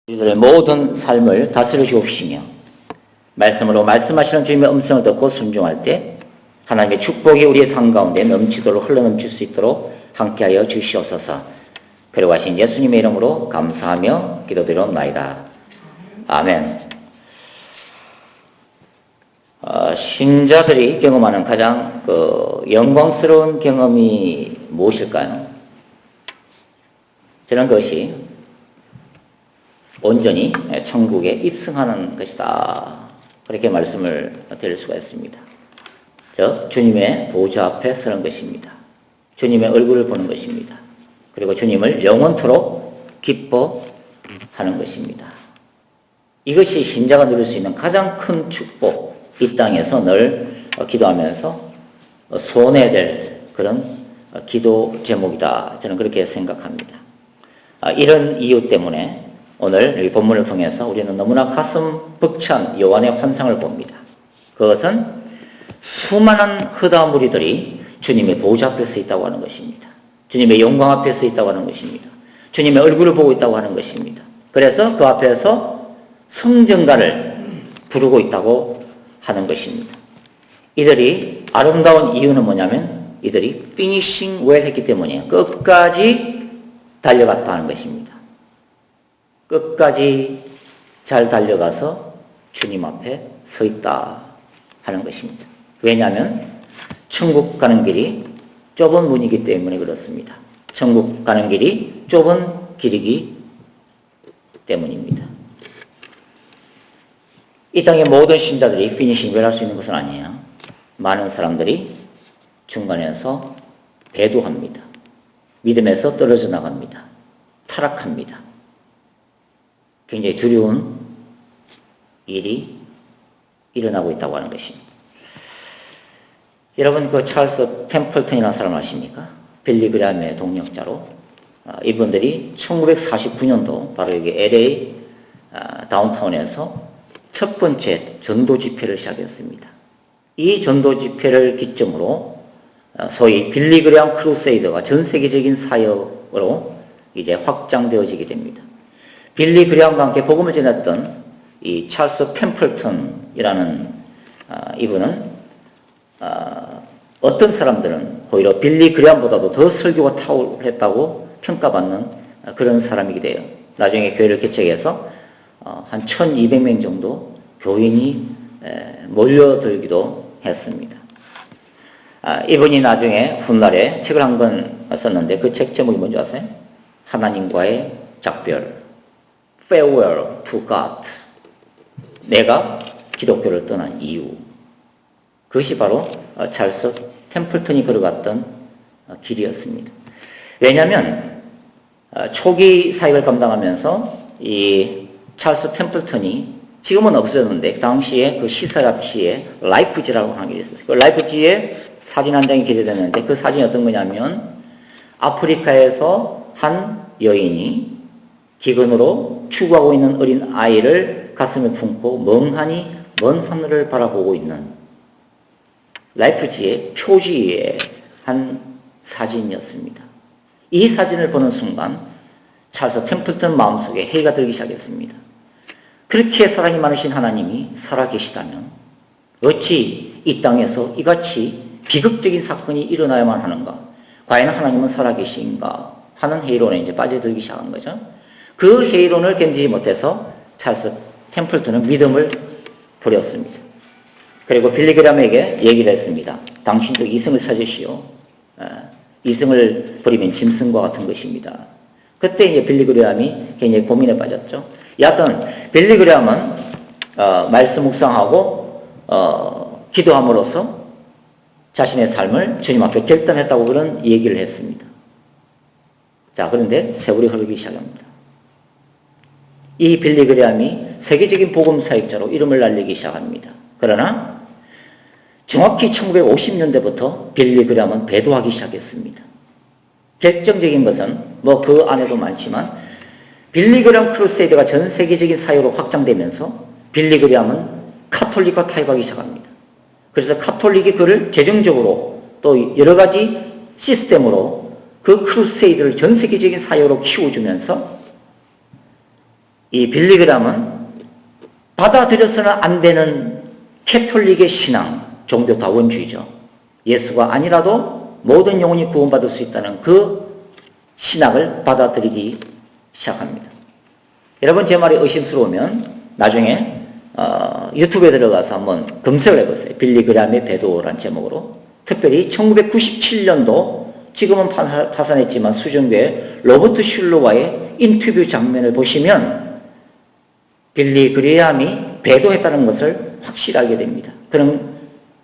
우리들의 모든 삶을 다스려 주옵시며 말씀으로 말씀하시는 주님의 음성을 듣고 순종할 때 하나님의 축복이 우리의 삶 가운데 넘치도록 흘러넘칠 수 있도록 함께하여 주시옵소서. 그리고 하신 예수님의 이름으로 감사하며 기도드리옵나이다. 아멘. 신자들이 경험하는 가장 영광스러운 경험이 무엇일까요? 저는 그것이 온전히 천국에 입성하는 것이다. 그렇게 말씀을 드릴 수가 있습니다. 즉 주님의 보좌 앞에 서는 것입니다. 주님의 얼굴을 보는 것입니다. 그리고 주님을 영원토록 기뻐하는 것입니다. 이것이 신자가 누릴 수 있는 가장 큰 축복, 이 땅에서 늘 기도하면서 소원해야 될 그런 기도 제목이다. 저는 그렇게 생각합니다. 이런 이유 때문에 오늘 이 본문을 통해서 우리는 너무나 가슴 벅찬 요한의 환상을 봅니다. 그것은 수많은 흐다 무리들이 주님의 보좌 앞에 서 있다고 하는 것입니다. 주님의 영광 앞에 서 있다고 하는 것입니다. 주님의 얼굴을 보고 있다고 하는 것입니다. 그래서 그 앞에서 성전가를 부르고 있다고 하는 것입니다. 이들이 아름다운 이유는 뭐냐면 이들이 피니싱 웰 했기 때문이에요. 끝까지 달려갔다는 것입니다. 끝까지 잘 달려가서 주님 앞에 서 있다 하는 것입니다. 왜냐하면 천국 가는 길이 좁은 문이기 때문에 그렇습니다. 천국 가는 길이 좁은 길이기 때문입니다. 이 땅의 모든 신자들이 피니싱 웰 할 수 있는 것은 아니에요. 많은 사람들이 중간에서 배도합니다. 믿음에서 떨어져 나갑니다. 타락합니다. 굉장히 두려운 일이 일어나고 있다고 하는 것입니다. 여러분 그 찰스 템플턴이라는 사람 아십니까? 빌리 그레함의 동력자로 이분들이 1949년도 바로 여기 LA 다운타운에서 첫 번째 전도 집회를 시작했습니다. 이 전도 집회를 기점으로 소위 빌리 그레함 크루세이더가 전 세계적인 사역으로 이제 확장되어지게 됩니다. 빌리 그레함과 함께 복음을 전했던 이 찰스 템플턴이라는 이분은 어떤 사람들은 오히려 빌리 그레함보다도 더 설교가 탁월했다고 평가받는 그런 사람이기도 해요. 나중에 교회를 개척해서 한 1200명 정도 교인이 몰려들기도 했습니다. 이분이 나중에 훗날에 책을 한 권 썼는데 그 책 제목이 뭔지 아세요? 하나님과의 작별, Farewell to God. 내가 기독교를 떠난 이유. 그것이 바로 찰스 템플턴이 걸어갔던 길이었습니다. 왜냐하면 초기 사역을 감당하면서 이 찰스 템플턴이 지금은 없어졌는데 당시에 그 시사 잡지에 라이프지라고 하는 게 있었어요. 그 라이프지에 사진 한 장이 게재됐는데 그 사진이 어떤 거냐면 아프리카에서 한 여인이 기근으로 추구하고 있는 어린 아이를 가슴에 품고 멍하니 먼 하늘을 바라보고 있는 라이프지의 표지의 한 사진이었습니다. 이 사진을 보는 순간 찰스 템플턴 마음속에 해가 들기 시작했습니다. 그렇게 사랑이 많으신 하나님이 살아계시다면 어찌 이 땅에서 이같이 비극적인 사건이 일어나야만 하는가? 과연 하나님은 살아계신가? 하는 회의론에 이제 빠져들기 시작한 거죠. 그 회의론을 견디지 못해서 찰스 템플턴은 믿음을 버렸습니다. 그리고 빌리 그레함에게 얘기를 했습니다. 당신도 이승을 찾으시오. 이승을 버리면 짐승과 같은 것입니다. 그때 이제 빌리 그레함이 굉장히 고민에 빠졌죠. 여하튼 빌리 그레함은 말씀 묵상하고 기도함으로써 자신의 삶을 주님 앞에 결단했다고 그런 얘기를 했습니다. 자, 그런데 세월이 흐르기 시작합니다. 이 빌리 그레함이 세계적인 복음 사역자로 이름을 날리기 시작합니다. 그러나 정확히 1950년대부터 빌리 그레함은 배도하기 시작했습니다. 결정적인 것은 뭐 그 안에도 많지만 빌리 그레함 크루세이드가 전 세계적인 사역으로 확장되면서 빌리 그레함은 카톨릭과 타협하기 시작합니다. 그래서 카톨릭이 그를 재정적으로 또 여러 가지 시스템으로 그 크루세이드를 전 세계적인 사역으로 키워주면서 이 빌리그람은 받아들여서는 안 되는 캐톨릭의 신앙, 종교 다원주의죠. 예수가 아니라도 모든 영혼이 구원받을 수 있다는 그 신학을 받아들이기 시작합니다. 여러분 제 말이 의심스러우면 나중에 유튜브에 들어가서 한번 검색을 해보세요. 빌리그람의 배도라는 제목으로. 특별히 1997년도 지금은 파산했지만 수정교회 로버트 슐러와의 인터뷰 장면을 보시면 빌리그람이 배도했다는 것을 확실하게 됩니다. 그럼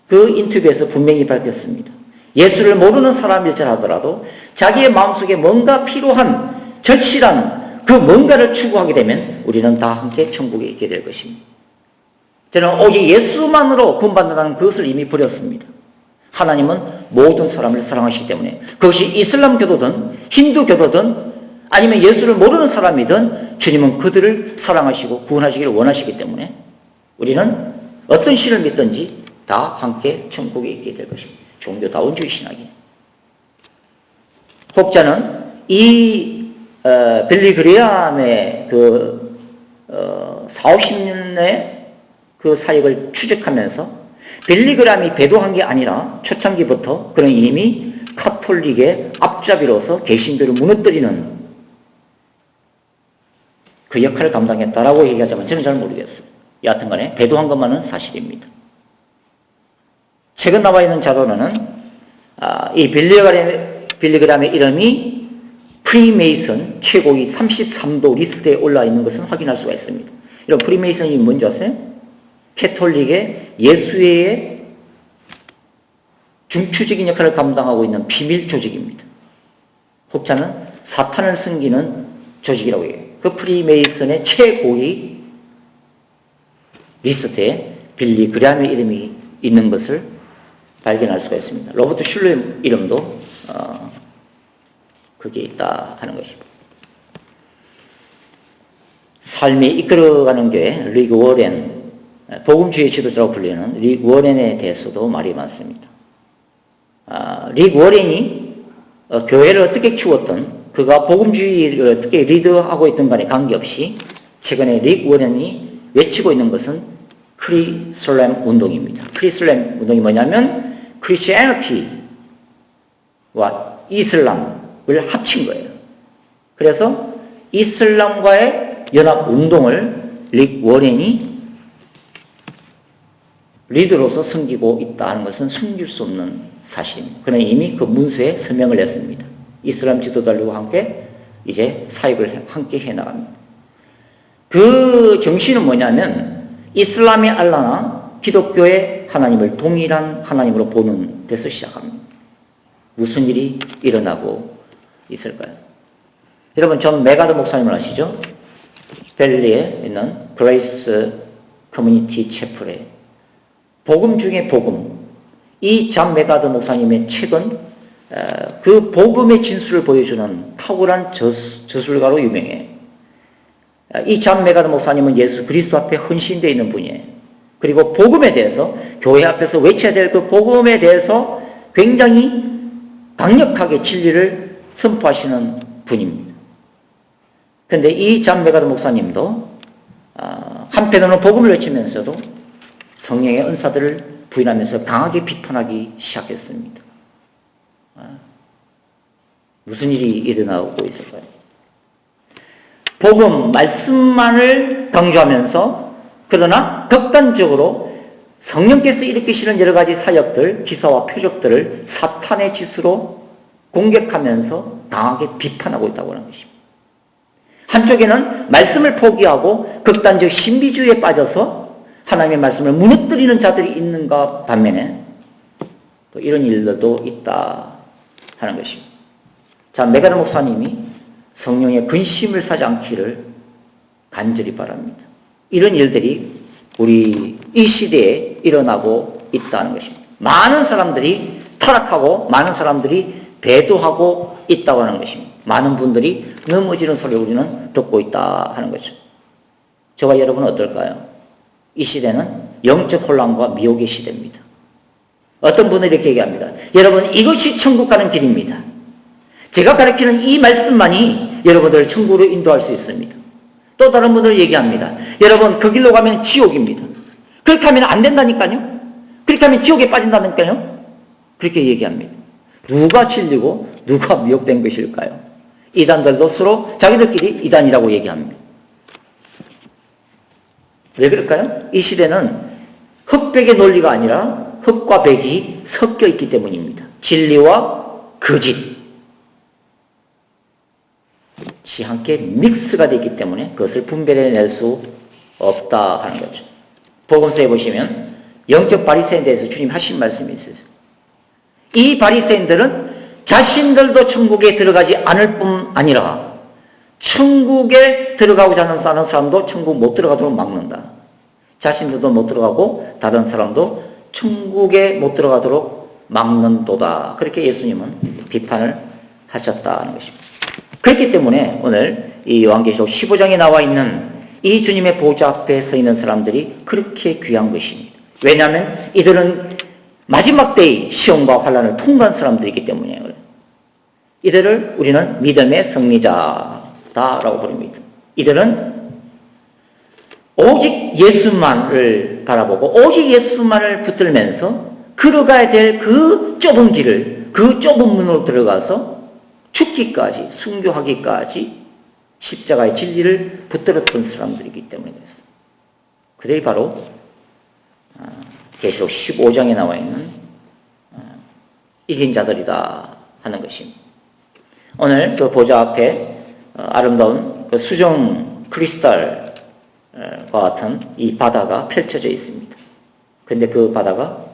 그 인터뷰에서 분명히 밝혔습니다. 예수를 모르는 사람일지라도 자기의 마음속에 뭔가 필요한 절실한 그 뭔가를 추구하게 되면 우리는 다 함께 천국에 있게 될 것입니다. 저는 오직 예수만으로 구원받는다는 그것을 이미 버렸습니다. 하나님은 모든 사람을 사랑하시기 때문에 그것이 이슬람교도든 힌두교도든 아니면 예수를 모르는 사람이든 주님은 그들을 사랑하시고 구원하시기를 원하시기 때문에 우리는 어떤 신을 믿든지 다 함께 천국에 있게 될 것입니다. 종교다원주의 신학이에요. 혹자는 이 빌리그리암의 그 40년의 그 사역을 추적하면서 빌리그람이 배도한 게 아니라 초창기부터 그는 이미 카톨릭의 앞잡이로서 개신교를 무너뜨리는 그 역할을 감당했다라고 얘기하자면 저는 잘 모르겠어요. 여하튼 간에 배도한 것만은 사실입니다. 최근 나와 있는 자료로는 이 빌리그람의 이름이 프리메이슨 최고위 33도 리스트에 올라 있는 것은 확인할 수가 있습니다. 이런 프리메이슨이 뭔지 아세요? 캐톨릭의 예수회의 중추적인 역할을 감당하고 있는 비밀 조직입니다. 혹자는 사탄을 섬기는 조직이라고 해요. 그 프리메이슨의 최고위 리스트에 빌리그람의 이름이 있는 것을 발견할 수가 있습니다. 로버트 슐러의 이름도 거기에 있다 하는 것입니다. 삶이 이끌어가는 교회 리그 워렌, 복음주의 지도자라고 불리는 리그 워렌에 대해서도 말이 많습니다. 리그 워렌이 교회를 어떻게 키웠던 그가 복음주의를 어떻게 리드하고 있던 간에 관계없이 최근에 리그 워렌이 외치고 있는 것은 크리슬람 운동입니다. 크리슬람 운동이 뭐냐면 크리스티애니티와 이슬람을 합친 거예요. 그래서 이슬람과의 연합운동을 리그 워렌이 리더로서 섬기고 있다는 것은 숨길 수 없는 사실입니다. 그는 이미 그 문서에 서명을 했습니다. 이슬람 지도자들과 함께 이제 사역을 함께 해나갑니다. 그 정신은 뭐냐면 이슬람의 알라나 기독교의 하나님을 동일한 하나님으로 보는 데서 시작합니다. 무슨 일이 일어나고 있을까요? 여러분 존 메가더 목사님을 아시죠? 벨리에 있는 그레이스 커뮤니티 채플에 복음 중에 복음, 이 존 메가더 목사님의 책은 그 복음의 진수를 보여주는 탁월한 저술가로 유명해요. 이 존 메가더 목사님은 예수 그리스도 앞에 헌신되어 있는 분이에요. 그리고 복음에 대해서 교회 앞에서 외쳐야 될 그 복음에 대해서 굉장히 강력하게 진리를 선포하시는 분입니다. 그런데 이 존 메가더 목사님도 한편으로는 복음을 외치면서도 성령의 은사들을 부인하면서 강하게 비판하기 시작했습니다. 무슨 일이 일어나고 있을까요? 복음, 말씀만을 강조하면서 그러나 극단적으로 성령께서 일으키시는 여러 가지 사역들, 기사와 표적들을 사탄의 짓으로 공격하면서 강하게 비판하고 있다고 하는 것입니다. 한쪽에는 말씀을 포기하고 극단적 신비주의에 빠져서 하나님의 말씀을 무너뜨리는 자들이 있는가 반면에 또 이런 일들도 있다 하는 것입니다. 자, 메가더 목사님이 성령의 근심을 사지 않기를 간절히 바랍니다. 이런 일들이 우리 이 시대에 일어나고 있다는 것입니다. 많은 사람들이 타락하고 많은 사람들이 배도하고 있다고 하는 것입니다. 많은 분들이 넘어지는 소리를 우리는 듣고 있다 하는 거죠. 저와 여러분은 어떨까요? 이 시대는 영적 혼란과 미혹의 시대입니다. 어떤 분들이 이렇게 얘기합니다. 여러분, 이것이 천국 가는 길입니다. 제가 가르치는 이 말씀만이 여러분들을 천국으로 인도할 수 있습니다. 또 다른 분들 얘기합니다. 여러분, 그 길로 가면 지옥입니다. 그렇게 하면 안 된다니까요. 그렇게 하면 지옥에 빠진다니까요. 그렇게 얘기합니다. 누가 진리고 누가 미혹된 것일까요? 이단들도 서로 자기들끼리 이단이라고 얘기합니다. 왜 그럴까요? 이 시대는 흑백의 논리가 아니라 흑과 백이 섞여 있기 때문입니다. 진리와 거짓이 함께 믹스가 되기 때문에 그것을 분별해낼 수 없다 하는 거죠. 복음서에 보시면 영적 바리새인에 대해서 주님 하신 말씀이 있어요. 이 바리새인들은 자신들도 천국에 들어가지 않을 뿐 아니라 천국에 들어가고자 하는 사람도 천국 못 들어가도록 막는다. 자신들도 못 들어가고 다른 사람도 천국에 못 들어가도록 막는도다. 그렇게 예수님은 비판을 하셨다는 것입니다. 그렇기 때문에 오늘 이 요한계시록 15장에 나와 있는 이 주님의 보좌 앞에 서 있는 사람들이 그렇게 귀한 것입니다. 왜냐하면 이들은 마지막 때의 시험과 환난을 통과한 사람들이기 때문이에요. 이들을 우리는 믿음의 승리자다라고 부릅니다. 이들은 오직 예수만을 바라보고 오직 예수만을 붙들면서 걸어가야 될 그 좁은 길을, 그 좁은 문으로 들어가서 죽기까지, 순교하기까지 십자가의 진리를 붙들었던 사람들이기 때문에 그랬어요. 그들이 바로 계시록 15장에 나와 있는 이긴 자들이다 하는 것입니다. 오늘 그 보좌 앞에 아름다운 그 수정 크리스탈과 같은 이 바다가 펼쳐져 있습니다. 그런데 그 바다가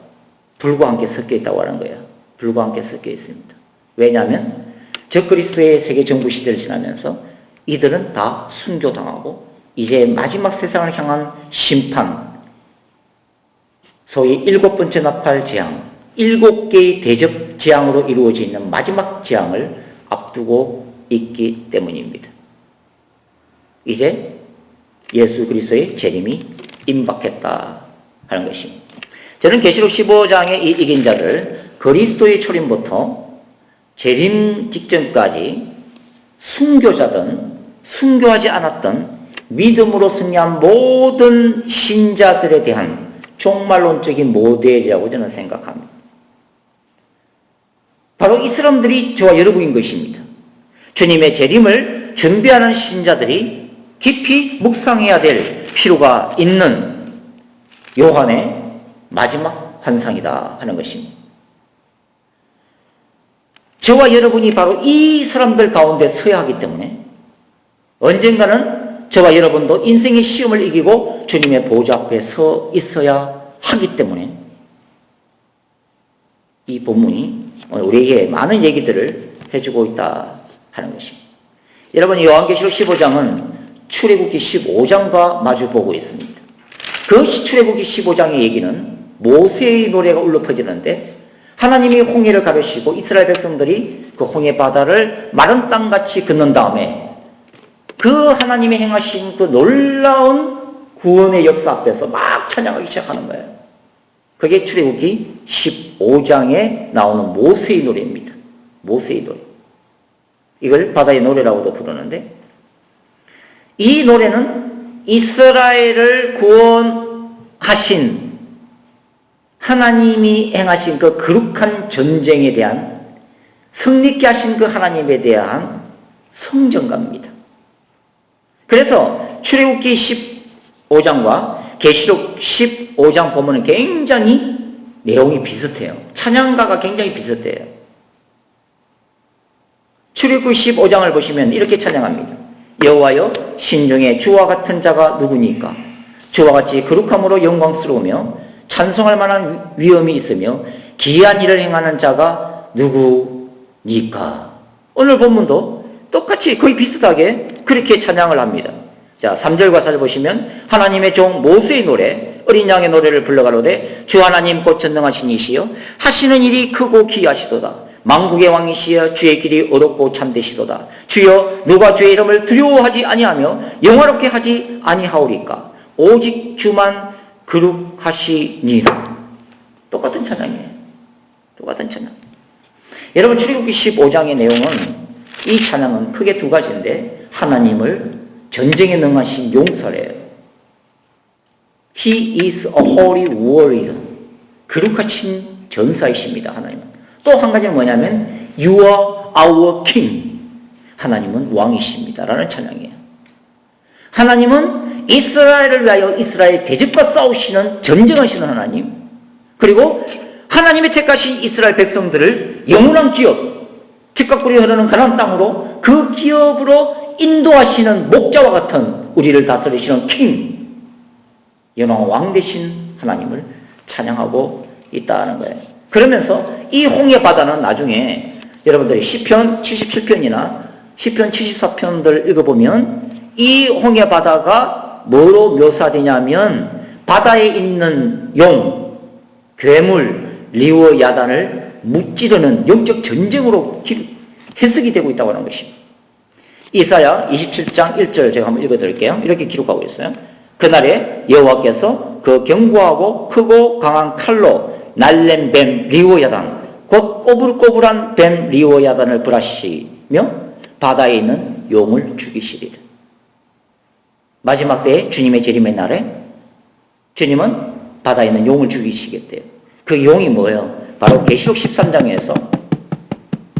불과 함께 섞여 있다고 하는 거예요. 불과 함께 섞여 있습니다. 왜냐하면 적그리스도의 세계 정부 시대를 지나면서 이들은 다 순교당하고 이제 마지막 세상을 향한 심판, 소위 7번째 나팔 재앙, 7개의 대접 재앙으로 이루어져 있는 마지막 재앙을 앞두고 있기 때문입니다. 이제 예수 그리스도의 재림이 임박했다 하는 것입니다. 저는 계시록 15장의 이 이긴 자들, 그리스도의 초림부터 재림 직전까지 순교자든 순교하지 않았던 믿음으로 승리한 모든 신자들에 대한 종말론적인 모델이라고 저는 생각합니다. 바로 이 사람들이 저와 여러분인 것입니다. 주님의 재림을 준비하는 신자들이 깊이 묵상해야 될 필요가 있는 요한의 마지막 환상이다 하는 것입니다. 저와 여러분이 바로 이 사람들 가운데 서야 하기 때문에 언젠가는 저와 여러분도 인생의 시험을 이기고 주님의 보좌 앞에 서 있어야 하기 때문에 이 본문이 우리에게 많은 얘기들을 해주고 있다 하는 것입니다. 여러분, 요한계시록 15장은 출애굽기 15장과 마주보고 있습니다. 그 출애굽기 15장의 얘기는 모세의 노래가 울려 퍼지는데 하나님이 홍해를 가르시고 이스라엘 백성들이 그 홍해 바다를 마른 땅같이 걷는 다음에 그 하나님이 행하신 그 놀라운 구원의 역사 앞에서 막 찬양하기 시작하는 거예요. 그게 출애굽기 15장에 나오는 모세의 노래입니다. 모세의 노래. 이걸 바다의 노래라고도 부르는데 이 노래는 이스라엘을 구원하신 하나님이 행하신 그 거룩한 전쟁에 대한 승리케 하신 그 하나님에 대한 성전가입니다. 그래서 출애굽기 15장과 계시록 15장 보면 굉장히 내용이 비슷해요. 찬양가가 굉장히 비슷해요. 출애굽기 15장을 보시면 이렇게 찬양합니다. 여호와여, 신중에 주와 같은 자가 누구니까? 주와 같이 거룩함으로 영광스러우며 찬송할 만한 위엄이 있으며 기이한 일을 행하는 자가 누구니까? 오늘 본문도 똑같이 거의 비슷하게 그렇게 찬양을 합니다. 자, 3절과 4절 보시면 하나님의 종 모세의 노래, 어린 양의 노래를 불러가로되 주 하나님 곧 전능하신 이시여 하시는 일이 크고 기이하시도다. 만국의 왕이시여 주의 길이 어렵고 참되시도다. 주여 누가 주의 이름을 두려워하지 아니하며 영화롭게 하지 아니하오리까? 오직 주만 거룩하시니라. 똑같은 찬양이에요. 똑같은 찬양. 여러분, 출애굽기 15장의 내용은 이 찬양은 크게 두 가지인데 하나님을 전쟁에 능하신 용사래요. He is a holy warrior. 거룩하신 전사이십니다. 하나님은. 또 한 가지는 뭐냐면 You are our king. 하나님은 왕이십니다. 라는 찬양이에요. 하나님은 이스라엘을 위하여 이스라엘 대적과 싸우시는 전쟁하시는 하나님, 그리고 하나님의 택하신 이스라엘 백성들을 영원한 기업, 즉각불이 흐르는 가나안 땅으로 그 기업으로 인도하시는 목자와 같은 우리를 다스리시는 킹, 연왕 왕 되신 하나님을 찬양하고 있다는 거예요. 그러면서 이 홍해 바다는 나중에 여러분들이 시편 77편이나 시편 74편들 읽어보면 이 홍해 바다가 뭐로 묘사되냐면 바다에 있는 용, 괴물, 리오 야단을 무찌르는 영적 전쟁으로 해석이 되고 있다고 하는 것입니다. 이사야 27장 1절 제가 한번 읽어드릴게요. 이렇게 기록하고 있어요. 그날에 여호와께서 그 견고하고 크고 강한 칼로 날랜 뱀 리오 야단, 곧 꼬불꼬불한 뱀 리오 야단을 불하시며 바다에 있는 용을 죽이시리라. 마지막 때에 주님의 재림의 날에 주님은 바다에 있는 용을 죽이시겠대요. 그 용이 뭐예요? 바로 계시록 13장에서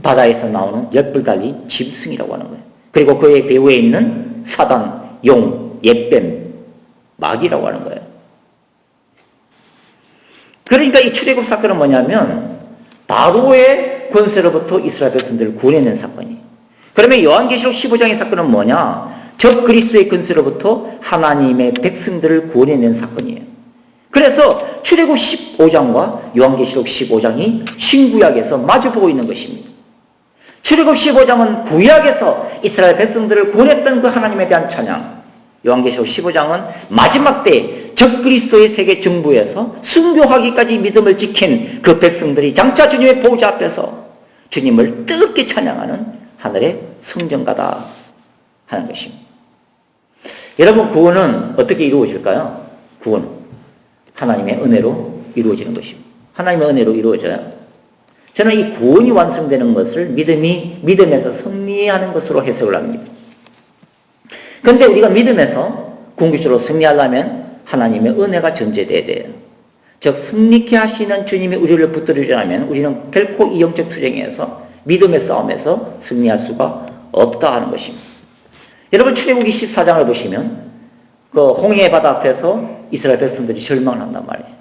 바다에서 나오는 열불 달린 짐승이라고 하는 거예요. 그리고 그의 배후에 있는 사단, 용, 옛뱀, 마귀라고 하는 거예요. 그러니까 이 출애굽 사건은 뭐냐면 바로의 권세로부터 이스라엘 백성들을 구원해낸 사건이에요. 그러면 요한계시록 15장의 사건은 뭐냐? 적 그리스도의 권세로부터 하나님의 백성들을 구원해낸 사건이에요. 그래서 출애굽 15장과 요한계시록 15장이 신구약에서 마주보고 있는 것입니다. 출애굽 15장은 구약에서 이스라엘 백성들을 구원했던 그 하나님에 대한 찬양, 요한계시록 15장은 마지막 때 적 그리스도의 세계 정부에서 순교하기까지 믿음을 지킨 그 백성들이 장차 주님의 보좌 앞에서 주님을 뜨겁게 찬양하는 하늘의 성전가다 하는 것입니다. 여러분, 구원은 어떻게 이루어질까요? 구원은 하나님의 은혜로 이루어지는 것입니다. 하나님의 은혜로 이루어져요. 저는 이 구원이 완성되는 것을 믿음에서 승리하는 것으로 해석을 합니다. 그런데 우리가 믿음에서 궁극적으로 승리하려면 하나님의 은혜가 전제돼야 돼요. 즉 승리케 하시는 주님이 우리를 붙들으려면 우리는 결코 이 영적 투쟁에서 믿음의 싸움에서 승리할 수가 없다 하는 것입니다. 여러분, 출애굽기 14장을 보시면 그 홍해 바다 앞에서 이스라엘 백성들이 절망을 한단 말이에요.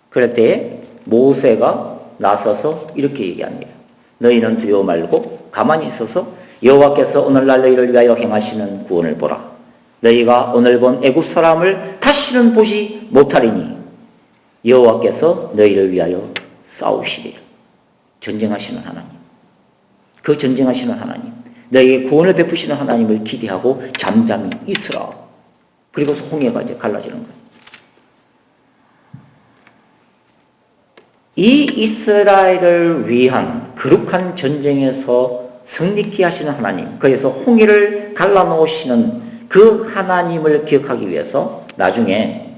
그럴 때 모세가 나서서 이렇게 얘기합니다. 너희는 두려워 말고 가만히 있어서 여호와께서 오늘날 너희를 위하여 행하시는 구원을 보라. 너희가 오늘 본 애굽 사람을 다시는 보지 못하리니 여호와께서 너희를 위하여 싸우시리라. 전쟁하시는 하나님, 그 전쟁하시는 하나님, 너희에게 구원을 베푸시는 하나님을 기대하고 잠잠히 있으라. 그리고서 홍해가 이제 갈라지는 거예요. 이 이스라엘을 위한 거룩한 전쟁에서 승리케 하시는 하나님, 그래서 홍해를 갈라놓으시는 그 하나님을 기억하기 위해서 나중에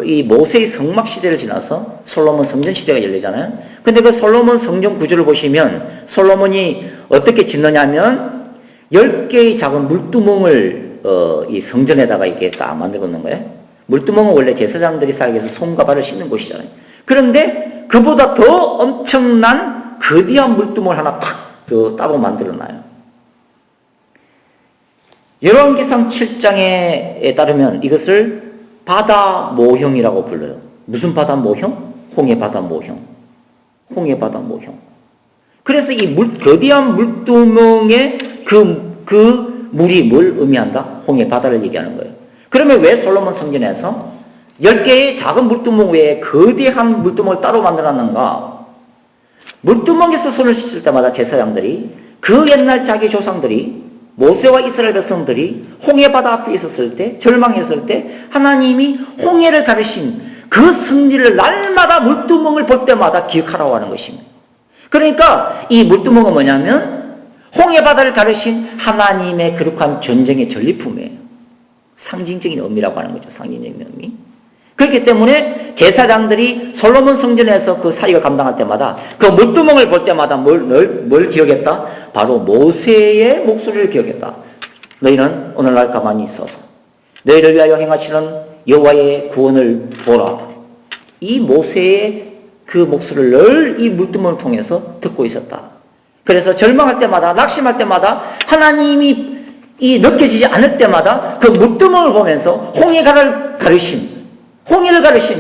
이 모세의 성막 시대를 지나서 솔로몬 성전 시대가 열리잖아요. 근데 그 솔로몬 성전 구조를 보시면 솔로몬이 어떻게 짓느냐면 10개의 작은 물두멍을 이 성전에다가 이렇게 딱 만들어 놓는 거예요. 물두멍은 원래 제사장들이 살기 위해서 손과 발을 씻는 곳이잖아요. 그런데 그보다 더 엄청난 거대한 물두멍을 하나 탁 따로 만들어 놔요. 열왕기상 7장에 따르면 이것을 바다 모형이라고 불러요. 무슨 바다 모형? 홍해 바다 모형. 홍해 바다 모형. 그래서 이 거대한 물두멍의 그 물이 뭘 의미한다? 홍해 바다를 얘기하는 거예요. 그러면 왜 솔로몬 성전에서 10개의 작은 물두멍 외에 거대한 물두멍을 따로 만들었는가? 물두멍에서 손을 씻을 때마다 제사장들이 그 옛날 자기 조상들이 모세와 이스라엘 백성들이 홍해 바다 앞에 있었을 때, 절망했을 때 하나님이 홍해를 가르신 그 승리를 날마다 물두멍을 볼 때마다 기억하라고 하는 것입니다. 그러니까 이 물두멍은 뭐냐면 홍해 바다를 가르신 하나님의 거룩한 전쟁의 전리품이에요. 상징적인 의미라고 하는 거죠. 상징적인 의미. 그렇기 때문에 제사장들이 솔로몬 성전에서 그 사역을 감당할 때마다 그 물두멍을 볼 때마다 뭘 기억했다? 바로 모세의 목소리를 기억했다. 너희는 오늘날 가만히 있어서 너희를 위하여 행하시는 여호와의 구원을 보라. 이 모세의 그 목소리를 늘 이 물두멍을 통해서 듣고 있었다. 그래서 절망할 때마다, 낙심할 때마다, 하나님이 느껴지지 않을 때마다 그 물두멍을 보면서 홍해를 가르신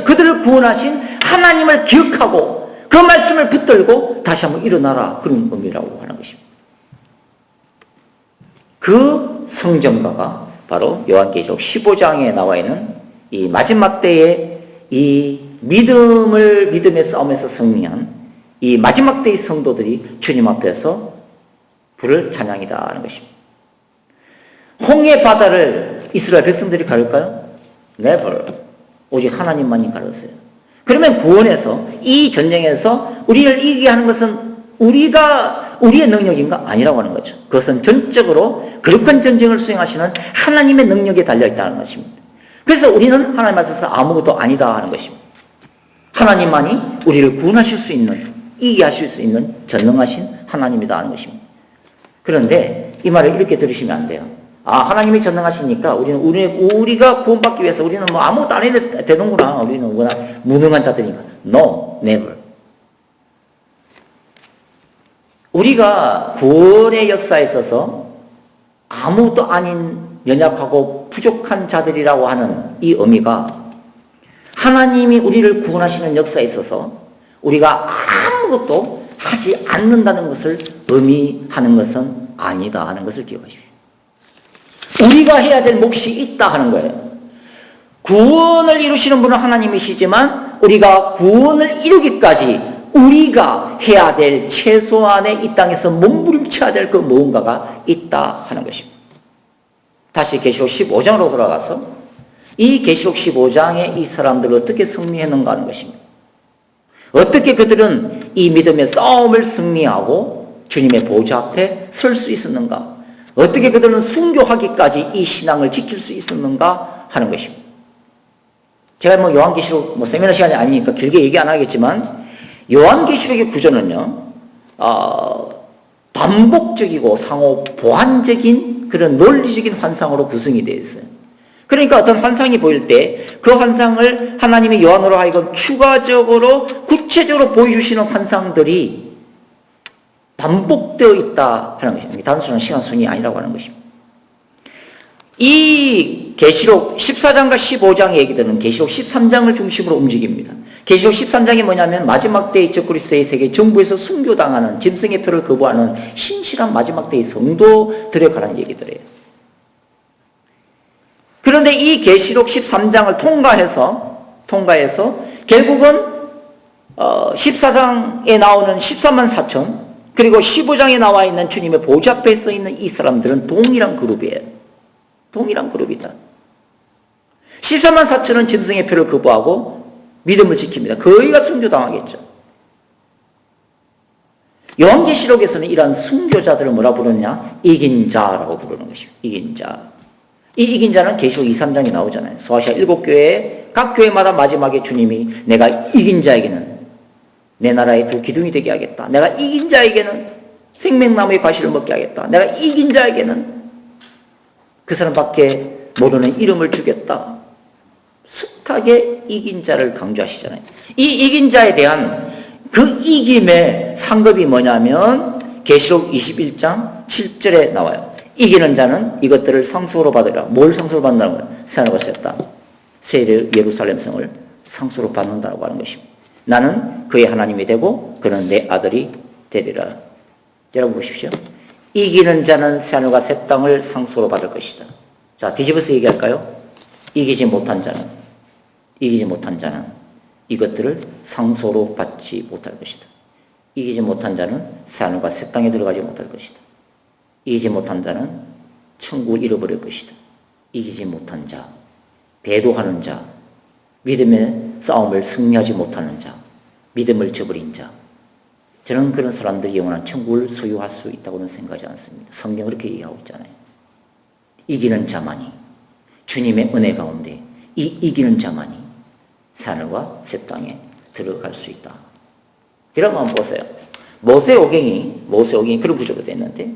그들을 구원하신 하나님을 기억하고 그 말씀을 붙들고 다시 한번 일어나라, 그런 의미라고 하는 것입니다. 그 성전가가 바로 요한계시록 15장에 나와 있는 이 마지막 때의 이 믿음의 싸움에서 승리한 이 마지막 때의 성도들이 주님 앞에서 부를 찬양이다 하는 것입니다. 홍해 바다를 이스라엘 백성들이 가를까요? Never. 오직 하나님만이 가르세요. 그러면 구원에서, 이 전쟁에서 우리를 이기게 하는 것은 우리의 능력인가? 아니라고 하는 거죠. 그것은 전적으로 거룩한 전쟁을 수행하시는 하나님의 능력에 달려있다는 것입니다. 그래서 우리는 하나님 앞에서 아무것도 아니다 하는 것입니다. 하나님만이 우리를 구원하실 수 있는, 이기게 하실 수 있는 전능하신 하나님이다 하는 것입니다. 그런데 이 말을 이렇게 들으시면 안 돼요. 하나님이 전능하시니까 우리가 구원받기 위해서 우리는 뭐 아무것도 안 해도 되는구나. 우리는 워낙 무능한 자들이니까. No, never. 우리가 구원의 역사에 있어서 아무것도 아닌 연약하고 부족한 자들이라고 하는 이 의미가 하나님이 우리를 구원하시는 역사에 있어서 우리가 아무것도 하지 않는다는 것을 의미하는 것은 아니다 하는 것을 기억하십시오. 우리가 해야 될 몫이 있다 하는 거예요. 구원을 이루시는 분은 하나님이시지만 우리가 구원을 이루기까지 우리가 해야 될 최소한의 이 땅에서 몸부림쳐야 될 그 무언가가 있다 하는 것입니다. 다시 계시록 15장으로 돌아가서 이 계시록 15장에 이 사람들을 어떻게 승리했는가 하는 것입니다. 어떻게 그들은 이 믿음의 싸움을 승리하고 주님의 보좌 앞에 설 수 있었는가? 어떻게 그들은 순교하기까지 이 신앙을 지킬 수 있었는가 하는 것입니다. 제가 요한계시록 세미나 시간이 아니니까 길게 얘기 안 하겠지만 요한계시록의 구조는요, 반복적이고 상호 보완적인 그런 논리적인 환상으로 구성이 되어 있어요. 그러니까 어떤 환상이 보일 때 그 환상을 하나님이 요한으로 하여금 추가적으로 구체적으로 보여주시는 환상들이 반복되어 있다 하는 것입니다. 단순한 시간순이 아니라고 하는 것입니다. 이 계시록 14장과 15장의 얘기들은 계시록 13장을 중심으로 움직입니다. 계시록 13장이 뭐냐면 마지막 때의 적그리스도의 세계 정부에서 순교당하는 짐승의 표를 거부하는 신실한 마지막 때의 성도들에 관한 얘기들이에요. 그런데 이 계시록 13장을 통과해서 결국은 14장에 나오는 14만 4천 그리고 15장에 나와 있는 주님의 보좌 앞에 서 있는 이 사람들은 동일한 그룹이에요. 동일한 그룹이다. 14만 4천은 짐승의 표를 거부하고 믿음을 지킵니다. 거의가 순교당하겠죠. 요한계시록에서는 이러한 순교자들을 뭐라 부르느냐? 이긴 자라고 부르는 것입니다. 이긴 자. 이 이긴 자는 계시록 2, 3장에 나오잖아요. 소아시아 7교회, 각 교회마다 마지막에 주님이 내가 이긴 자에게는 내 나라의 두 기둥이 되게 하겠다. 내가 이긴 자에게는 생명나무의 과실을 먹게 하겠다. 내가 이긴 자에게는 그 사람밖에 모르는 이름을 주겠다. 숱하게 이긴 자를 강조하시잖아요. 이 이긴 자에 대한 그 이김의 상급이 뭐냐면 계시록 21장 7절에 나와요. 이기는 자는 이것들을 상속으로 받으리라. 뭘 상속으로 받는다는 거예요? 새하늘과 새 땅, 새 예루살렘 성을 상속으로 받는다고 하는 것입니다. 나는 그의 하나님이 되고 그는 내 아들이 되리라. 여러분 보십시오. 이기는 자는 새하늘과 새 땅을 상속으로 받을 것이다. 자, 뒤집어서 얘기할까요? 이기지 못한 자는 이것들을 상속으로 받지 못할 것이다. 이기지 못한 자는 새하늘과 새 땅에 들어가지 못할 것이다. 이기지 못한 자는 천국을 잃어버릴 것이다. 이기지 못한 자, 배도하는 자, 믿음의 싸움을 승리하지 못하는 자, 믿음을 저버린 자, 저는 그런 사람들이 영원한 천국을 소유할 수 있다고는 생각하지 않습니다. 성경은 그렇게 얘기하고 있잖아요. 이기는 자만이 주님의 은혜 가운데 이 이기는 자만이 새하늘과 새 땅에 들어갈 수 있다. 여러분 한번 보세요. 모세오경이 그런 구조가 됐는데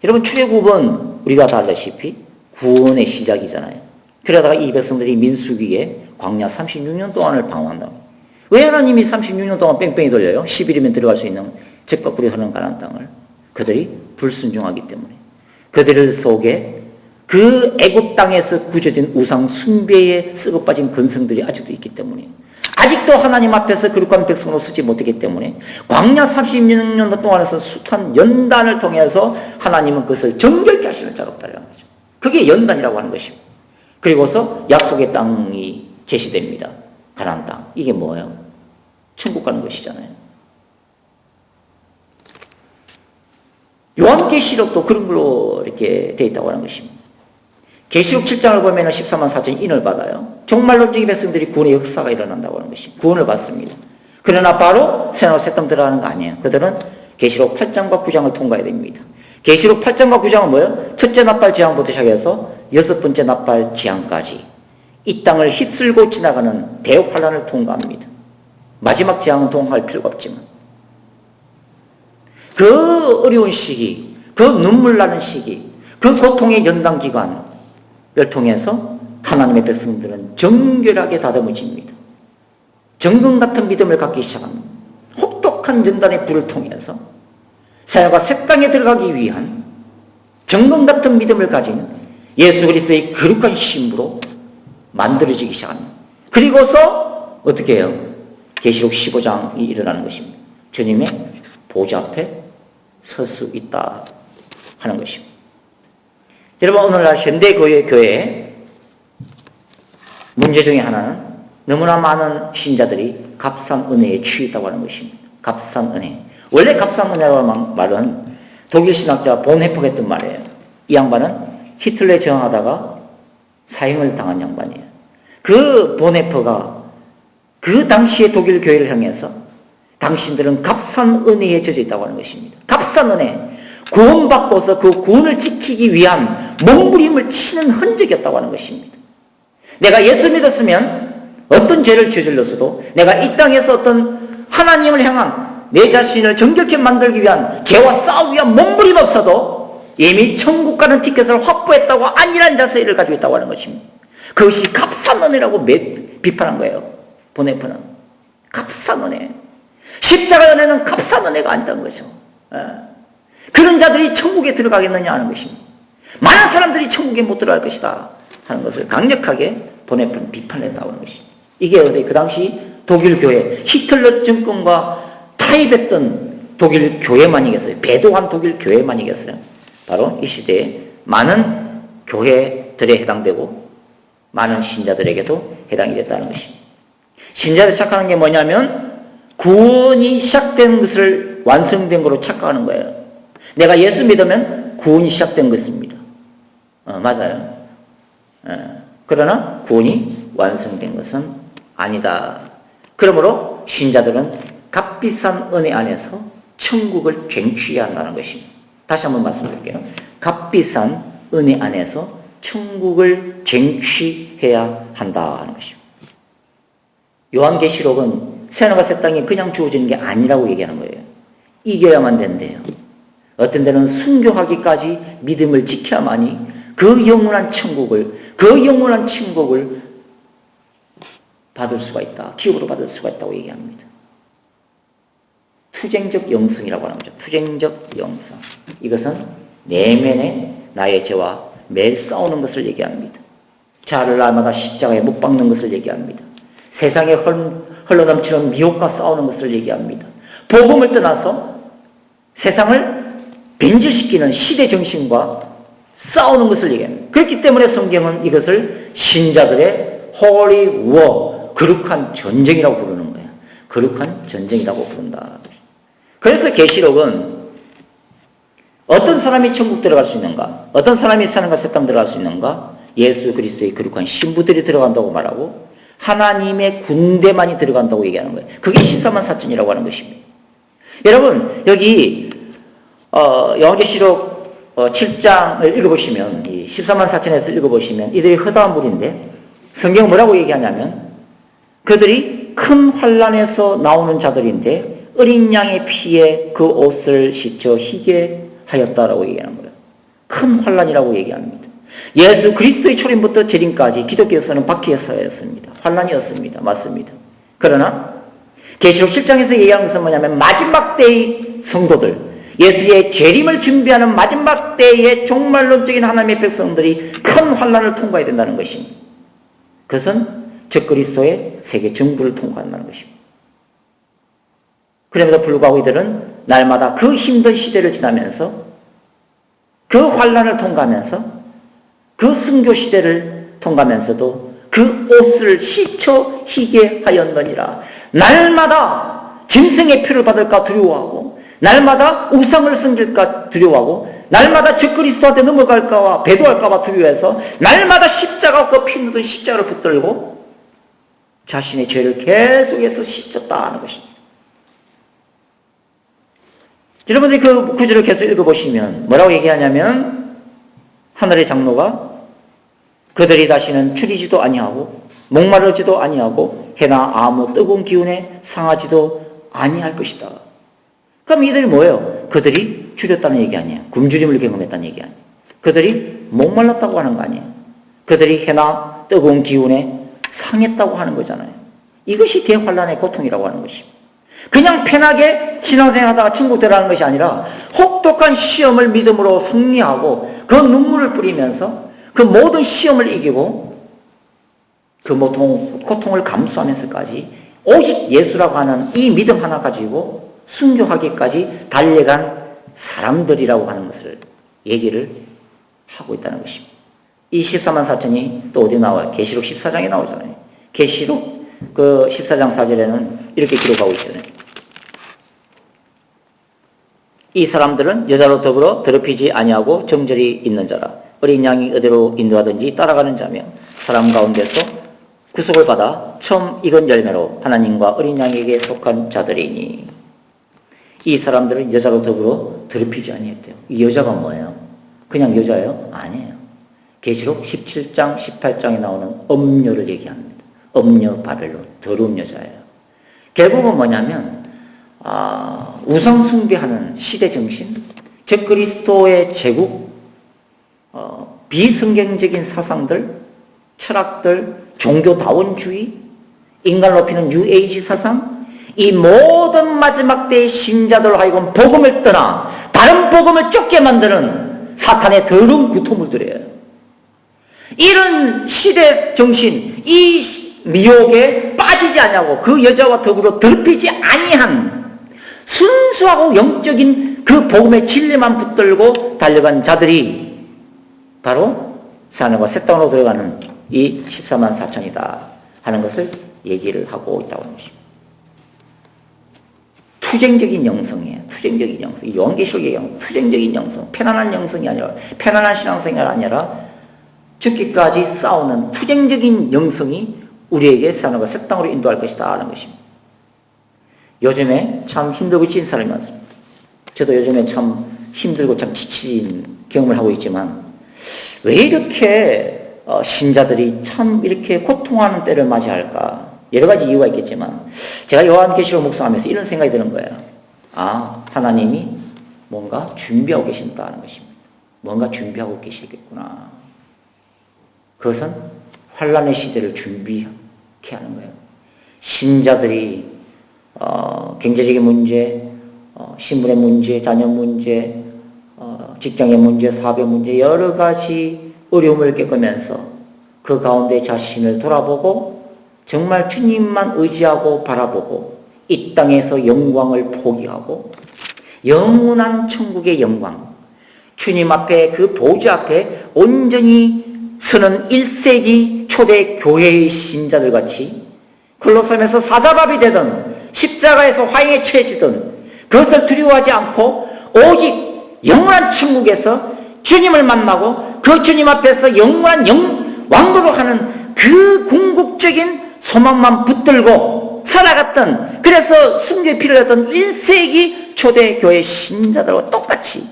여러분 출애굽은 우리가 다 알다시피 구원의 시작이잖아요. 그러다가 이 백성들이 민수기에 광야 36년 동안을 방황한다. 왜 하나님이 36년 동안 뺑뺑이 돌려요? 10일이면 들어갈 수 있는 젖과 꿀이 흐르는 가나안 땅을. 그들이 불순종하기 때문에. 그들 속에 그 애굽 땅에서 구겨진 우상 숭배에 썩어 빠진 근성들이 아직도 있기 때문에, 아직도 하나님 앞에서 거룩한 백성으로 서지 못했기 때문에 광야 36년 동안에서 숱한 연단을 통해서 하나님은 그것을 정결케 하시는 작업들을 하는 거죠. 그게 연단이라고 하는 것입니다. 그리고서 약속의 땅이 제시됩니다. 가나안 땅. 이게 뭐예요? 천국 가는 것이잖아요. 요한계시록도 그런 걸로 이렇게 되어 있다고 하는 것입니다. 계시록 7장을 보면 14만 4천 인을 받아요. 정말로 이 백성들이 구원의 역사가 일어난다고 하는 것입니다. 구원을 받습니다. 그러나 바로 새나라 새 땅 들어가는 거 아니에요. 그들은 계시록 8장과 9장을 통과해야 됩니다. 계시록 8장과 9장은 뭐예요? 첫째 나팔 재앙부터 시작해서 여섯 번째 나팔 재앙까지 이 땅을 휩쓸고 지나가는 대환란을 통과합니다. 마지막 재앙은 통과할 필요가 없지만 그 어려운 시기, 그 눈물 나는 시기, 그 고통의 연단 기간을 통해서 하나님의 백성들은 정결하게 다듬어집니다. 정금 같은 믿음을 갖기 시작합니다. 혹독한 연단의 불을 통해서 새나라가 새 땅에 들어가기 위한 정금 같은 믿음을 가진 예수 그리스도의 거룩한 신부로 만들어지기 시작합니다. 그리고서 어떻게 해요? 계시록 15장이 일어나는 것입니다. 주님의 보좌 앞에 설 수 있다 하는 것입니다. 여러분, 오늘날 현대교회 문제 중에 하나는 너무나 많은 신자들이 값싼 은혜에 취했다고 하는 것입니다. 값싼 은혜. 원래 값싼 은혜라는 말은 독일 신학자 본헤퍼가 했던 말이에요. 이 양반은 히틀러에 저항하다가 사형을 당한 양반이에요. 그 본헤퍼가 그 당시의 독일 교회를 향해서 당신들은 값싼 은혜에 젖어 있다고 하는 것입니다. 값싼 은혜. 구원받고서 그 구원을 지키기 위한 몸부림을 치는 흔적이었다고 하는 것입니다. 내가 예수 믿었으면 어떤 죄를 저질렀어도 내가 이 땅에서 어떤 하나님을 향한 내 자신을 정결케 만들기 위한 죄와 싸우기 위한 몸부림 없어도 이미 천국 가는 티켓을 확보했다고 안일한 자세를 가지고 있다고 하는 것입니다. 그것이 값싼 은혜라고 비판한 거예요. 본헤퍼는. 값싼 은혜. 십자가 은혜는 값싼 은혜가 아니다는 거죠. 그런 자들이 천국에 들어가겠느냐 하는 것입니다. 많은 사람들이 천국에 못 들어갈 것이다 하는 것을 강력하게 본헤퍼는 비판했다고 하는 것입니다. 이게 그 당시 독일 교회, 히틀러 정권과 타협했던 독일 교회만이겠어요. 배도한 독일 만이겠어요. 바로 이 시대에 많은 교회들에 해당되고 많은 신자들에게도 해당이 됐다는 것입니다. 신자들 착각하는 게 뭐냐면 구원이 시작된 것을 완성된 것으로 착각하는 거예요. 내가 예수 믿으면 구원이 시작된 것입니다. 맞아요. 그러나 구원이 완성된 것은 아니다. 그러므로 신자들은 값비싼 은혜 안에서 천국을 쟁취해야 한다는 것입니다. 다시 한번 말씀드릴게요. 값비싼 은혜 안에서 천국을 쟁취해야 한다 하는 것입니다. 요한계시록은 새나라가 새 땅이 그냥 주어지는 게 아니라고 얘기하는 거예요. 이겨야만 된대요. 어떤 데는 순교하기까지 믿음을 지켜야만이 그 영원한 천국을 받을 수가 있다. 기업으로 받을 수가 있다고 얘기합니다. 투쟁적 영성이라고 하는 거죠. 투쟁적 영성. 이것은 내면의 나의 죄와 매일 싸우는 것을 얘기합니다. 자아를 날마다 십자가에 못 박는 것을 얘기합니다. 세상에 흘러넘치는 미혹과 싸우는 것을 얘기합니다. 복음을 떠나서 세상을 변질시키는 시대 정신과 싸우는 것을 얘기합니다. 그렇기 때문에 성경은 이것을 신자들의 Holy War, 거룩한 전쟁이라고 부르는 거예요. 거룩한 전쟁이라고 부른다. 그래서 계시록은 어떤 사람이 천국 들어갈 수 있는가? 어떤 사람이 사는가 새 땅 들어갈 수 있는가? 예수 그리스도의 거룩한 신부들이 들어간다고 말하고 하나님의 군대만이 들어간다고 얘기하는 거예요. 그게 14만 4천이라고 하는 것입니다. 여러분, 여기 요한계시록 7장을 읽어보시면, 이 14만 4천에서 읽어보시면 이들이 허다한 무리인데 성경은 뭐라고 얘기하냐면 그들이 큰 환란에서 나오는 자들인데 어린 양의 피에 그 옷을 씻겨 희게 하였다라고 얘기하는 거예요. 큰 환란이라고 얘기합니다. 예수 그리스도의 초림부터 재림까지 기독교 역사는 바퀴 역사였습니다. 환란이었습니다. 맞습니다. 그러나 계시록 7장에서 얘기하는 것은 뭐냐면 마지막 때의 성도들, 예수의 재림을 준비하는 마지막 때의 종말론적인 하나님의 백성들이 큰 환란을 통과해야 된다는 것입니다. 그것은 적그리스도의 세계 정부를 통과한다는 것입니다. 그럼에도 불구하고 이들은 날마다 그 힘든 시대를 지나면서 그 환란을 통과하면서 그 순교 시대를 통과하면서도 그 옷을 씻어 희게 하였느니라. 날마다 짐승의 피를 받을까 두려워하고, 날마다 우상을 섬길까 두려워하고, 날마다 적그리스도한테 넘어갈까와 배도할까봐 두려워해서 날마다 십자가 그 피 묻은 십자가를 붙들고 자신의 죄를 계속해서 씻었다 하는 것입니다. 여러분들이 그 구절을 계속 읽어보시면 뭐라고 얘기하냐면, 하늘의 장로가 그들이 다시는 추리지도 아니하고 목마르지도 아니하고 해나 아무 뜨거운 기운에 상하지도 아니할 것이다. 그럼 이들이 뭐예요? 그들이 줄였다는 얘기 아니에요. 굶주림을 경험했다는 얘기 아니에요. 그들이 목말랐다고 하는 거 아니에요. 그들이 해나 뜨거운 기운에 상했다고 하는 거잖아요. 이것이 대환란의 고통이라고 하는 것입니다. 그냥 편하게 신앙생활 하다가 천국 들어가는 것이 아니라 혹독한 시험을 믿음으로 승리하고 그 눈물을 뿌리면서 그 모든 시험을 이기고 그 고통을 감수하면서까지 오직 예수라고 하는 이 믿음 하나 가지고 순교하기까지 달려간 사람들이라고 하는 것을 얘기를 하고 있다는 것입니다. 이 14만 4천이 또 어디 나와요? 계시록 14장에 나오잖아요. 계시록 그 14장 4절에는 이렇게 기록하고 있잖아요. 이 사람들은 여자로 더불어 더럽히지 아니하고 정절이 있는 자라. 어린 양이 어디로 인도하든지 따라가는 자며 사람 가운데서 구속을 받아 처음 익은 열매로 하나님과 어린 양에게 속한 자들이니. 이 사람들은 여자로 더불어 더럽히지 아니했대요. 이 여자가 뭐예요? 그냥 여자예요? 아니에요. 계시록 17장 18장에 나오는 엄녀를 얘기합니다. 엄녀 바벨론, 더러운 여자예요. 결국은 뭐냐면 우상 숭배하는 시대 정신, 적그리스도의 제국, 비성경적인 사상들, 철학들, 종교다원주의, 인간 높이는 뉴에이지 사상, 이 모든 마지막 때의 신자들로 하여금 복음을 떠나 다른 복음을 쫓게 만드는 사탄의 더러운 구토물들이에요. 이런 시대 정신, 이 미혹에 빠지지 아니하고 그 여자와 더불어 더럽히지 아니한 순수하고 영적인 그 복음의 진리만 붙들고 달려간 자들이 바로 하늘과 새 땅으로 들어가는 이 14만 4천이다 하는 것을 얘기를 하고 있다고 하는 것입니다. 투쟁적인 영성이에요. 투쟁적인 영성. 요한계시록의 영성. 투쟁적인 영성. 편안한 영성이 아니라, 편안한 신앙생활이 아니라 죽기까지 싸우는 투쟁적인 영성이 우리에게 하늘과 새 땅으로 인도할 것이다 하는 것입니다. 요즘에 참 힘들고 지친 사람이 많습니다. 저도 요즘에 참 힘들고 참 지친 경험을 하고 있지만 왜 이렇게 신자들이 참 이렇게 고통하는 때를 맞이할까? 여러 가지 이유가 있겠지만 제가 요한계시록 묵상하면서 이런 생각이 드는 거예요. 하나님이 뭔가 준비하고 계신다는 것입니다. 뭔가 준비하고 계시겠구나. 그것은 환란의 시대를 준비케 하는 거예요. 신자들이 경제적인 문제, 신분의 문제, 자녀 문제, 직장의 문제, 사업의 문제, 여러 가지 어려움을 겪으면서 그 가운데 자신을 돌아보고 정말 주님만 의지하고 바라보고 이 땅에서 영광을 포기하고 영원한 천국의 영광, 주님 앞에 그 보좌 앞에 온전히 서는 1세기 초대 교회의 신자들 같이 글로 서면서 사자밥이 되든 십자가에서 화형에 처해지든 그것을 두려워하지 않고 오직 영원한 천국에서 주님을 만나고 그 주님 앞에서 영원한 왕도로 하는 그 궁극적인 소망만 붙들고 살아갔던, 그래서 순교의 피를 흘렸던 1세기 초대교회 신자들과 똑같이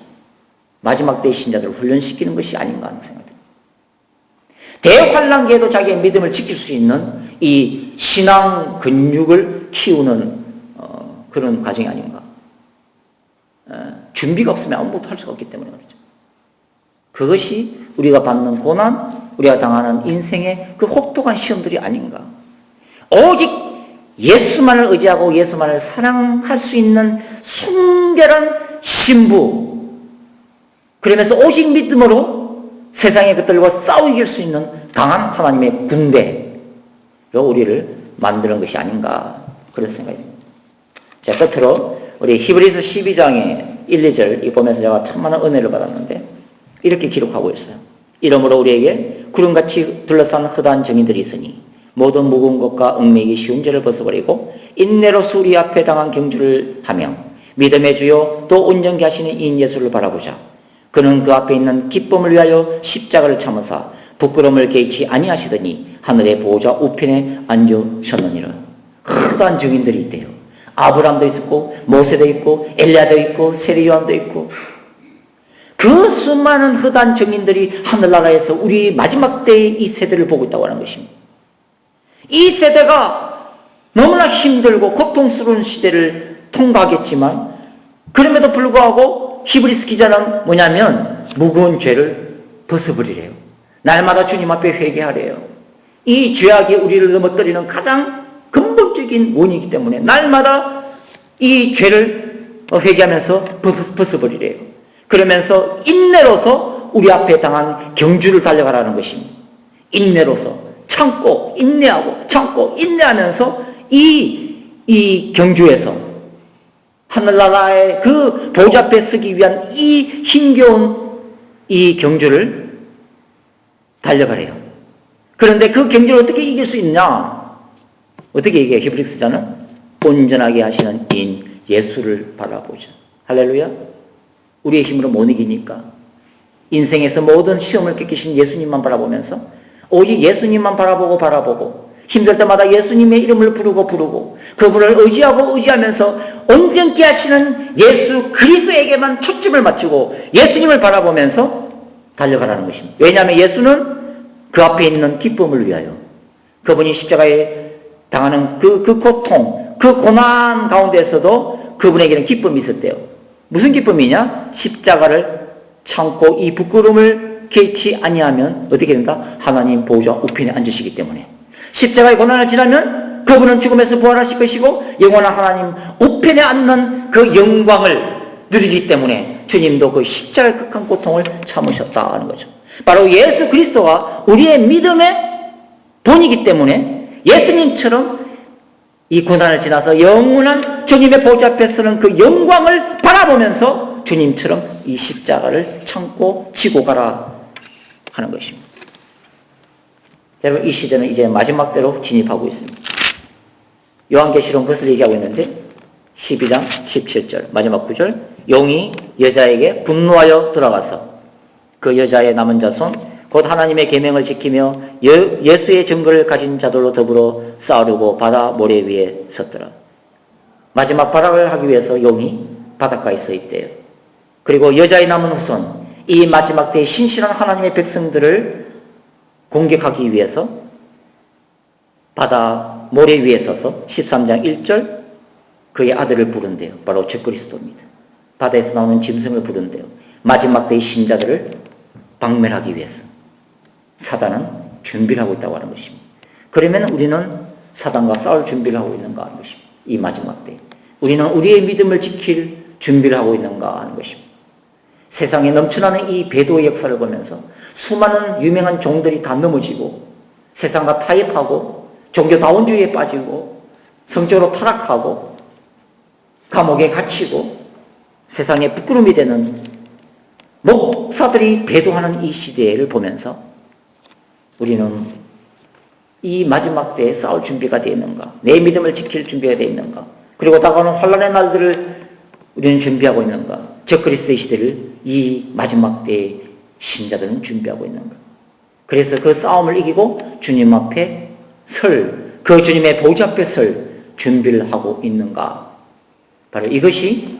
마지막 때의 신자들을 훈련시키는 것이 아닌가 하는 생각이 듭니다. 대환란기에도 자기의 믿음을 지킬 수 있는 이 신앙 근육을 키우는 그런 과정이 아닌가. 준비가 없으면 아무것도 할 수가 없기 때문에 그렇죠. 그것이 우리가 받는 고난, 우리가 당하는 인생의 그 혹독한 시험들이 아닌가. 오직 예수만을 의지하고 예수만을 사랑할 수 있는 순결한 신부, 그러면서 오직 믿음으로 세상의 것들과 싸워 이길 수 있는 강한 하나님의 군대로 우리를 만드는 것이 아닌가, 그런 생각입니다. 자, 끝으로 우리 히브리서 12장의 1, 2절 이 보면서 제가 참 많은 은혜를 받았는데 이렇게 기록하고 있어요. 이러므로 우리에게 구름같이 둘러싼 허다한 정인들이 있으니 모든 무거운 것과 얽매이기 쉬운 죄를 벗어버리고 인내로서 우리 앞에 당한 경주를 하며 믿음의 주요 또 온전케 하시는 이인 예수를 바라보자. 그는 그 앞에 있는 기쁨을 위하여 십자가를 참으사 부끄러움을 개의치 아니하시더니 하늘의 보호자 우편에 앉으셨느니라. 허다한 증인들이 있대요. 아브람도 있었고 모세도 있고 엘리야도 있고 세례 요한도 있고 그 수많은 허다한 증인들이 하늘나라에서 우리 마지막 때의 이 세대를 보고 있다고 하는 것입니다. 이 세대가 너무나 힘들고 고통스러운 시대를 통과하겠지만 그럼에도 불구하고 히브리스 기자는 뭐냐면 무거운 죄를 벗어버리래요. 날마다 주님 앞에 회개하래요. 이 죄악이 우리를 넘어뜨리는 가장 근본적인 원인이기 때문에 날마다 이 죄를 회개하면서 벗어버리래요. 그러면서 인내로서 우리 앞에 당한 경주를 달려가라는 것입니다. 인내로서 참고 인내하고 참고 인내하면서 이 경주에서 하늘나라의 그 보좌 앞에 서기 위한 이 힘겨운 이 경주를 달려가래요. 그런데 그 경주를 어떻게 이길 수 있냐? 어떻게 이겨요? 히브리서자는 온전하게 하시는 인 예수를 바라보자. 할렐루야. 우리의 힘으로 못 이기니까 인생에서 모든 시험을 겪으신 예수님만 바라보면서 오직 예수님만 바라보고 힘들 때마다 예수님의 이름을 부르고 그분을 의지하면서 온전케 하시는 예수 그리스도에게만 초점을 맞추고 예수님을 바라보면서 달려가라는 것입니다. 왜냐하면 예수는 그 앞에 있는 기쁨을 위하여 그분이 십자가에 당하는 그 고통, 그 고난 가운데서도 그분에게는 기쁨이 있었대요. 무슨 기쁨이냐? 십자가를 참고 이 부끄러움을 개의치 아니하면 어떻게 된다? 하나님 보호자 우편에 앉으시기 때문에 십자가의 고난을 지나면 그분은 죽음에서 부활하실 것이고 영원한 하나님 우편에 앉는 그 영광을 누리기 때문에 주님도 그 십자가의 극한 고통을 참으셨다는 거죠. 바로 예수 그리스도가 우리의 믿음의 본이기 때문에 예수님처럼 이 고난을 지나서 영원한 주님의 보좌 앞에 서는 그 영광을 바라보면서 주님처럼 이 십자가를 참고 지고 가라 하는 것입니다. 여러분, 이 시대는 이제 마지막 때로 진입하고 있습니다. 요한계시록 그것을 얘기하고 있는데 12장 17절 마지막 구절, 용이 여자에게 분노하여 들어가서 그 여자의 남은 자손 곧 하나님의 계명을 지키며 예수의 증거를 가진 자들로 더불어 싸우려고 바다 모래 위에 섰더라. 마지막 발악을 하기 위해서 용이 바닷가에 서 있대요. 그리고 여자의 남은 후손, 이 마지막 때의 신실한 하나님의 백성들을 공격하기 위해서 바다 모래 위에 서서 13장 1절 그의 아들을 부른대요. 바로 적그리스도입니다. 바다에서 나오는 짐승을 부른대요. 마지막 때의 신자들을 박멸하기 위해서 사단은 준비를 하고 있다고 하는 것입니다. 그러면 우리는 사단과 싸울 준비를 하고 있는가 하는 것입니다. 이 마지막 때 우리는 우리의 믿음을 지킬 준비를 하고 있는가 하는 것입니다. 세상에 넘쳐나는 이 배도의 역사를 보면서 수많은 유명한 종들이 다 넘어지고 세상과 타협하고 종교다원주의에 빠지고 성적으로 타락하고 감옥에 갇히고 세상에 부끄러움이 되는 목사들이 배도하는 이 시대를 보면서 우리는 이 마지막 때에 싸울 준비가 되어 있는가, 내 믿음을 지킬 준비가 되어 있는가, 그리고 다가오는 환란의 날들을 우리는 준비하고 있는가, 적그리스도의 시대를 이 마지막 때의 신자들은 준비하고 있는가. 그래서 그 싸움을 이기고 주님 앞에 그 주님의 보좌 앞에 설 준비를 하고 있는가. 바로 이것이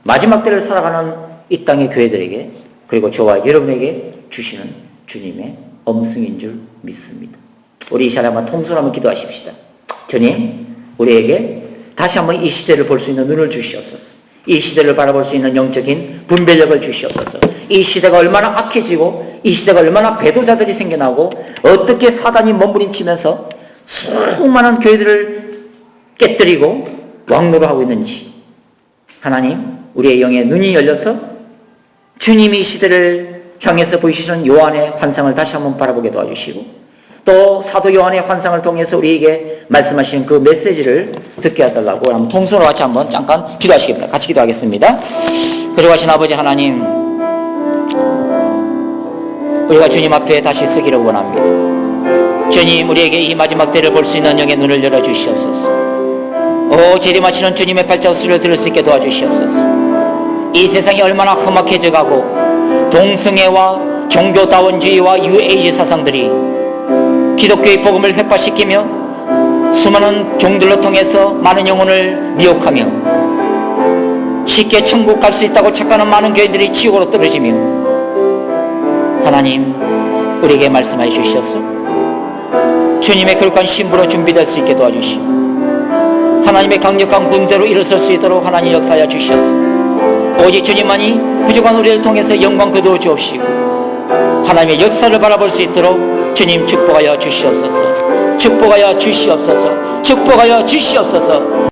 마지막 때를 살아가는 이 땅의 교회들에게 그리고 저와 여러분에게 주시는 주님의 엄승인 줄 믿습니다. 우리 이 시간에 한번 통솔 한번 기도하십시다. 주님, 우리에게 다시 한번 이 시대를 볼 수 있는 눈을 주시옵소서. 이 시대를 바라볼 수 있는 영적인 분별력을 주시옵소서. 이 시대가 얼마나 악해지고 이 시대가 얼마나 배도자들이 생겨나고 어떻게 사단이 몸부림치면서 수많은 교회들을 깨뜨리고 왕노를 하고 있는지 하나님 우리의 영의 눈이 열려서 주님이 이 시대를 향해서 보이시는 요한의 환상을 다시 한번 바라보게 도와주시고 또 사도 요한의 환상을 통해서 우리에게 말씀하신 그 메시지를 듣게 해달라고 한번 통성으로 같이 한번 잠깐 기도하시겠습니다. 같이 기도하겠습니다. 그리하신 아버지 하나님, 우리가 주님 앞에 다시 서기를 원합니다. 주님, 우리에게 이 마지막 때를 볼 수 있는 영의 눈을 열어주시옵소서. 오, 재림하시는 주님의 발자국 소리를 들을 수 있게 도와주시옵소서. 이 세상이 얼마나 험악해져 가고 동성애와 종교다원주의와 뉴에이지 사상들이 기독교의 복음을 회파시키며 수많은 종들로 통해서 많은 영혼을 미혹하며 쉽게 천국 갈 수 있다고 착각하는 많은 교인들이 지옥으로 떨어지며 하나님 우리에게 말씀하여 주시옵소서. 주님의 거룩한 신부로 준비될 수 있게 도와주시고 하나님의 강력한 군대로 일어설 수 있도록 하나님 역사하여 주시옵소서. 오직 주님만이 부족한 우리를 통해서 영광 거두어 주옵시고 하나님의 역사를 바라볼 수 있도록 주님 축복하여 주시옵소서. 축복하여 주시옵소서. 축복하여 주시옵소서.